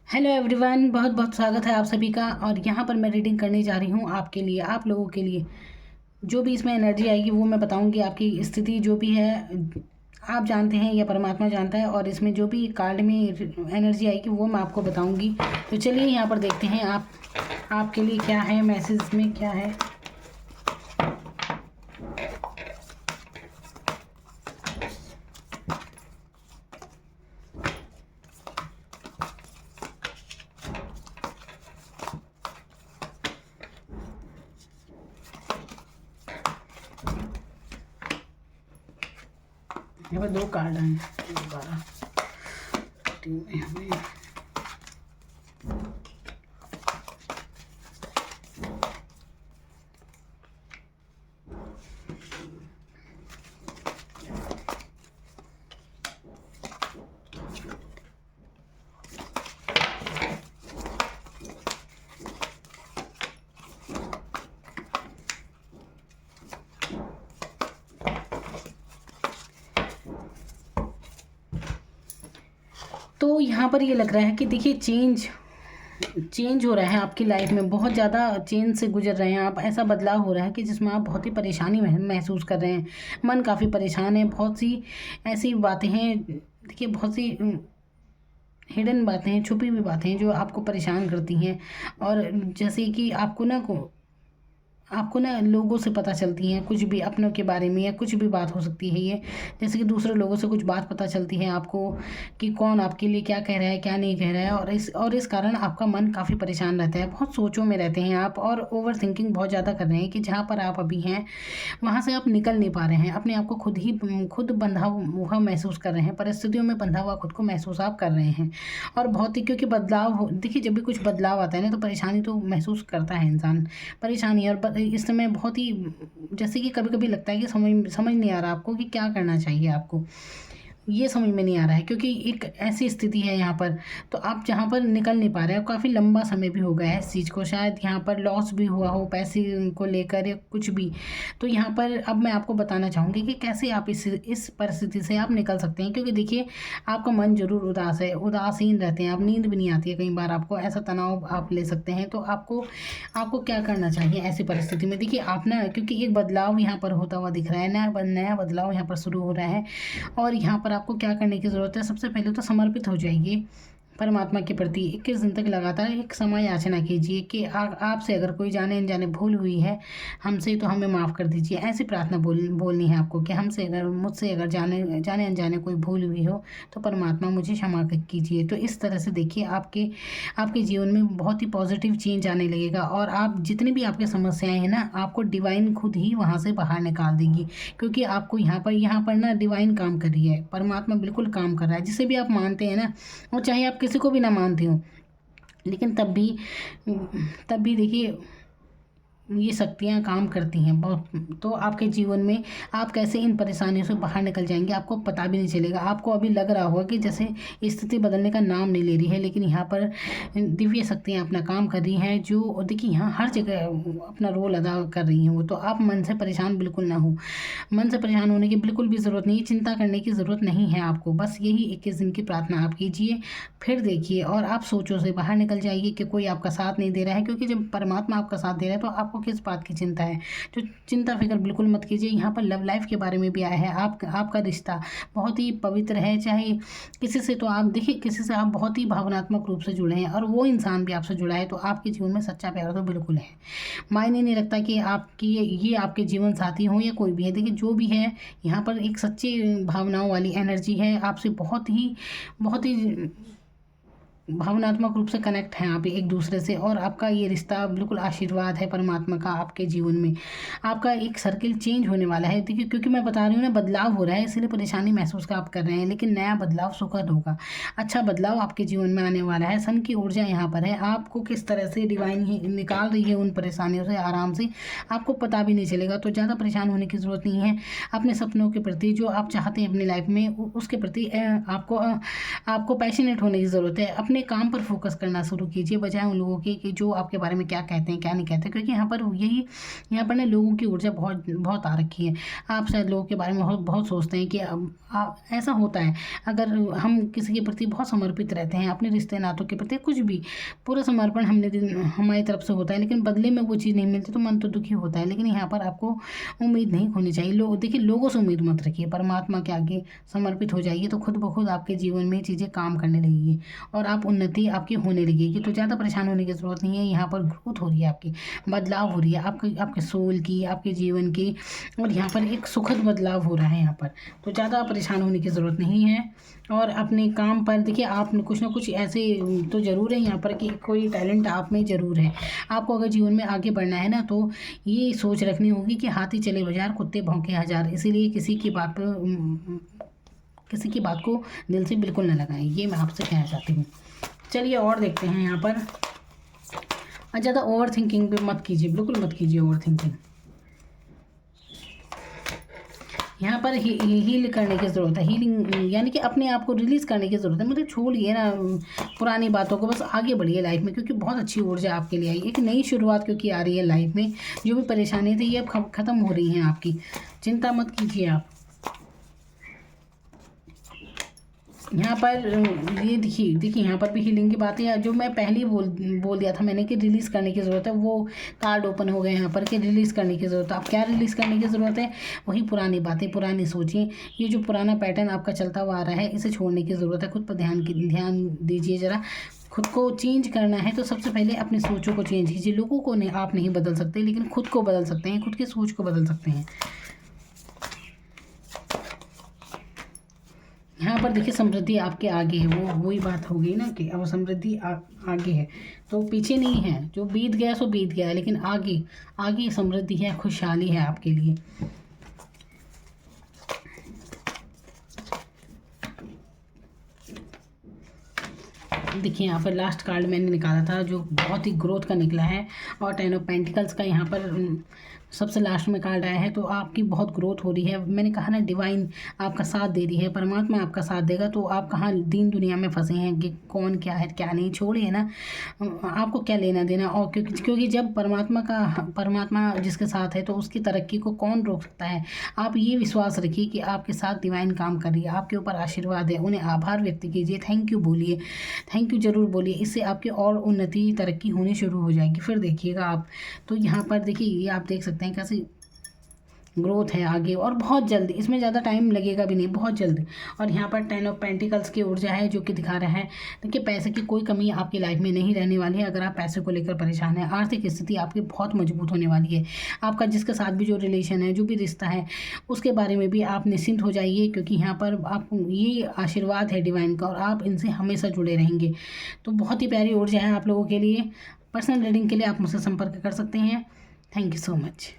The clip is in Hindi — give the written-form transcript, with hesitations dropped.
हेलो एवरीवन, बहुत बहुत स्वागत है आप सभी का। और यहाँ पर मैं रीडिंग करने जा रही हूँ आपके लिए, आप लोगों के लिए। जो भी इसमें एनर्जी आएगी वो मैं बताऊँगी। आपकी स्थिति जो भी है आप जानते हैं या परमात्मा जानता है, और इसमें जो भी कार्ड में एनर्जी आएगी वो मैं आपको बताऊँगी। तो चलिए यहाँ पर देखते हैं आपके लिए क्या है, मैसेज में क्या है। यहाँ पर दो कार्ड आए हैं दोबारा टीम में हमें। तो यहाँ पर ये लग रहा है कि देखिए चेंज हो रहा है आपकी लाइफ में। बहुत ज़्यादा चेंज से गुजर रहे हैं आप। ऐसा बदलाव हो रहा है कि जिसमें आप बहुत ही परेशानी महसूस कर रहे हैं। मन काफ़ी परेशान है। बहुत सी ऐसी बातें हैं, देखिए बहुत सी हिडन बातें हैं, छुपी हुई बातें हैं जो आपको परेशान करती हैं। और जैसे कि आपको ना लोगों से पता चलती हैं, कुछ भी अपनों के बारे में या कुछ भी बात हो सकती है ये। जैसे कि दूसरे लोगों से कुछ बात पता चलती है आपको कि कौन आपके लिए क्या कह रहा है क्या नहीं कह रहा है। और इस कारण आपका मन काफ़ी परेशान रहता है। बहुत सोचों में रहते हैं आप, और ओवर थिंकिंग बहुत ज़्यादा कर रहे हैं कि जहाँ पर आप अभी हैं वहाँ से आप निकल नहीं पा रहे हैं। अपने आप को खुद बंधा हुआ महसूस कर रहे हैं। परिस्थितियों में बंधा हुआ खुद को महसूस आप कर रहे हैं। और बहुत ही, क्योंकि देखिए जब भी कुछ बदलाव आता है ना तो परेशानी तो महसूस करता है इंसान। परेशानी और इस समय बहुत ही, जैसे कि कभी कभी लगता है कि समझ नहीं आ रहा आपको कि क्या करना चाहिए आपको। ये समझ में नहीं आ रहा है क्योंकि एक ऐसी स्थिति है यहाँ पर। तो आप जहाँ पर निकल नहीं पा रहे हैं, काफ़ी लंबा समय भी हो गया है इस चीज़ को। शायद यहाँ पर लॉस भी हुआ हो पैसे को लेकर या कुछ भी। तो यहाँ पर अब मैं आपको बताना चाहूँगी कि कैसे आप इस परिस्थिति से आप निकल सकते हैं। क्योंकि देखिए आपका मन ज़रूर उदास है, उदासीन रहते हैं आप, नींद भी नहीं आती है कई बार आपको। ऐसा तनाव आप ले सकते हैं। तो आपको आपको क्या करना चाहिए ऐसी परिस्थिति में? देखिए आप ना, क्योंकि एक बदलाव यहाँ पर होता हुआ दिख रहा है, नया बदलाव यहाँ पर शुरू हो रहा है। और यहाँ पर आपको क्या करने की ज़रूरत है? सबसे पहले तो समर्पित हो जाइए परमात्मा के प्रति। 21 दिन तक लगातार एक समय याचना कीजिए कि आपसे अगर कोई जाने अनजाने भूल हुई है हमसे, तो हमें माफ़ कर दीजिए। ऐसी प्रार्थना बोलनी है आपको कि मुझसे अगर जाने अनजाने कोई भूल हुई हो तो परमात्मा मुझे क्षमा कीजिए। तो इस तरह से देखिए आपके जीवन में बहुत ही पॉजिटिव चेंज आने लगेगा। और आप जितनी भी आपकी समस्याएं हैं ना, आपको डिवाइन खुद ही वहाँ से बाहर निकाल देगी। क्योंकि आपको यहाँ पर ना डिवाइन काम कर रही है, परमात्मा बिल्कुल काम कर रहा है। जिसे भी आप मानते हैं ना, और चाहे आप किसी को भी ना मानते हो, लेकिन तब भी देखिए ये शक्तियाँ काम करती हैं बहुत। तो आपके जीवन में आप कैसे इन परेशानियों से बाहर निकल जाएंगे आपको पता भी नहीं चलेगा। आपको अभी लग रहा होगा कि जैसे स्थिति बदलने का नाम नहीं ले रही है, लेकिन यहाँ पर दिव्य शक्तियाँ अपना काम कर रही हैं, जो देखिए यहाँ हर जगह अपना रोल अदा कर रही हैं वो। तो आप मन से परेशान बिल्कुल ना हो। मन से परेशान होने की बिल्कुल भी ज़रूरत नहीं है, चिंता करने की ज़रूरत नहीं है आपको। बस यही 21 दिन की प्रार्थना आप कीजिए, फिर देखिए और आप सोचों से बाहर निकल जाइए कि कोई आपका साथ नहीं दे रहा है। क्योंकि जब परमात्मा आपका साथ दे रहा है तो आपको किस बात की चिंता है? तो चिंता फिक्र बिल्कुल मत कीजिए। यहाँ पर लव लाइफ के बारे में भी आया है। आपका रिश्ता बहुत ही पवित्र है। चाहे किसी से, तो आप देखिए किसी से आप बहुत ही भावनात्मक रूप से जुड़े हैं और वो इंसान भी आपसे जुड़ा है, तो आपके जीवन में सच्चा प्यार तो बिल्कुल है। मायने नहीं रखता कि ये आपके जीवन साथी हो या कोई भी है। देखिए जो भी है, यहाँ पर एक सच्ची भावनाओं वाली एनर्जी है आपसे। बहुत ही भावनात्मक रूप से कनेक्ट हैं आप एक दूसरे से। और आपका ये रिश्ता बिल्कुल आशीर्वाद है परमात्मा का आपके जीवन में। आपका एक सर्किल चेंज होने वाला है। देखिए क्योंकि मैं बता रही हूँ ना, बदलाव हो रहा है, इसलिए परेशानी महसूस का आप कर रहे हैं, लेकिन नया बदलाव सुखद होगा। अच्छा बदलाव आपके जीवन में आने वाला है। सन की ऊर्जा यहाँ पर है। आपको किस तरह से डिवाइन निकाल रही है उन परेशानियों से आराम से, आपको पता भी नहीं चलेगा। तो ज़्यादा परेशान होने की ज़रूरत नहीं है। अपने सपनों के प्रति, जो आप चाहते हैं अपनी लाइफ में, उसके प्रति आपको पैशनेट होने की ज़रूरत है। अपने अपने काम पर फोकस करना शुरू कीजिए, बजाय उन लोगों के कि जो आपके बारे में क्या कहते हैं क्या नहीं कहते, क्योंकि यहाँ पर ना लोगों की ऊर्जा बहुत बहुत आ रखी है। आप शायद लोगों के बारे में बहुत बहुत सोचते हैं कि ऐसा होता है, अगर हम किसी के प्रति बहुत समर्पित रहते हैं, अपने रिश्ते नातों के प्रति कुछ भी पूरा समर्पण हमारी तरफ से होता है, लेकिन बदले में वो चीज़ नहीं मिलती तो मन तो दुखी होता है। लेकिन यहाँ पर आपको उम्मीद नहीं खोनी चाहिए। देखिए, लोगों से उम्मीद मत रखिए, परमात्मा के आगे समर्पित हो जाइए, तो खुद ब खुद आपके जीवन में चीज़ें काम करने लगेगी और आप उन्नति आपकी होने लगेगी। तो ज़्यादा परेशान होने की ज़रूरत नहीं है। यहाँ पर ग्रोथ हो रही है, आपकी बदलाव हो रही है, आपके सोल की, आपके जीवन की, और यहाँ पर एक सुखद बदलाव हो रहा है यहाँ पर। तो ज़्यादा परेशान होने की ज़रूरत नहीं है। और अपने काम पर देखिए, आप कुछ ना कुछ ऐसे तो ज़रूर है यहाँ पर कि कोई टैलेंट आप में ज़रूर है। आपको अगर जीवन में आगे बढ़ना है ना, तो ये सोच रखनी होगी कि हाथी चले बाजार, कुत्ते भौंके हजार। इसीलिए किसी की बात को दिल से बिल्कुल ना लगाएं, ये मैं आपसे कहना चाहती हूँ। चलिए और देखते हैं यहाँ पर। ज़्यादा ओवर थिंकिंग भी मत कीजिए, बिल्कुल मत कीजिए ओवर थिंकिंग। यहाँ पर हील करने की ज़रूरत है, हीलिंग यानी कि अपने आप को रिलीज़ करने की ज़रूरत है। मतलब छोड़िए ना पुरानी बातों को, बस आगे बढ़िए लाइफ में, क्योंकि बहुत अच्छी ऊर्जा आपके लिए आई। एक नई शुरुआत क्योंकि आ रही है लाइफ में। जो भी परेशानी थी ये अब ख़त्म हो रही हैं आपकी, चिंता मत कीजिए आप। यहाँ पर ये देखिए यहाँ पर भी हीलिंग की बातें हैं, जो मैं पहले ही बोल दिया था मैंने कि रिलीज़ करने की ज़रूरत है। वो कार्ड ओपन हो गए यहाँ पर कि रिलीज़ करने की ज़रूरत है। अब क्या रिलीज़ करने की ज़रूरत है? वही पुरानी बातें, पुरानी सोचें। ये जो पुराना पैटर्न आपका चलता हुआ आ रहा है, इसे छोड़ने की ज़रूरत है। खुद पर ध्यान दीजिए ज़रा। खुद को चेंज करना है तो सबसे पहले अपनी सोचों को चेंज कीजिए। लोगों को आप नहीं बदल सकते, लेकिन खुद को बदल सकते हैं, खुद की सोच को बदल सकते हैं। यहाँ पर देखिए, समृद्धि आपके आगे है। वही बात हो गई ना कि अब समृद्धि आगे है, तो पीछे नहीं है। जो बीत गया सो बीत गया, लेकिन आगे समृद्धि है, खुशहाली है आपके लिए। देखिए यहाँ पर लास्ट कार्ड मैंने निकाला था जो बहुत ही ग्रोथ का निकला है, और 10 ऑफ पेंटिकल्स का यहाँ पर सबसे लास्ट में कार्ड आया है। तो आपकी बहुत ग्रोथ हो रही है। मैंने कहा ना, डिवाइन आपका साथ दे रही है, परमात्मा आपका साथ देगा। तो आप कहाँ दीन दुनिया में फंसे हैं कि कौन क्या है क्या नहीं, छोड़िए ना, आपको क्या लेना देना। और क्योंकि जब परमात्मा जिसके साथ है तो उसकी तरक्की को कौन रोक सकता है। आप ये विश्वास रखिए कि आपके साथ डिवाइन काम कर रही है, आपके ऊपर आशीर्वाद है। उन्हें आभार व्यक्त कीजिए, थैंक यू बोलिए, थैंक यू ज़रूर बोलिए। इससे आपकी और उन्नति तरक्की होनी शुरू हो जाएगी। फिर देखिएगा आप। तो यहाँ पर देखिए, ये आप देख सकते हैं कैसे ग्रोथ है आगे, और बहुत जल्दी, इसमें ज़्यादा टाइम लगेगा भी नहीं, बहुत जल्दी। और यहाँ पर 10 ऑफ पेंटिकल्स की ऊर्जा है जो कि दिखा रहा है। देखिए, पैसे की कोई कमी आपकी लाइफ में नहीं रहने वाली है। अगर आप पैसे को लेकर परेशान हैं, आर्थिक स्थिति आपकी बहुत मजबूत होने वाली है। आपका जिसके साथ भी जो रिलेशन है, जो भी रिश्ता है, उसके बारे में भी आप निश्चिंत हो जाइए, क्योंकि यहाँ पर आपको ये आशीर्वाद है डिवाइन का, और आप इनसे हमेशा जुड़े रहेंगे। तो बहुत ही प्यारी ऊर्जा है आप लोगों के लिए। पर्सनल रीडिंग के लिए आप मुझसे संपर्क कर सकते हैं। Thank you so much.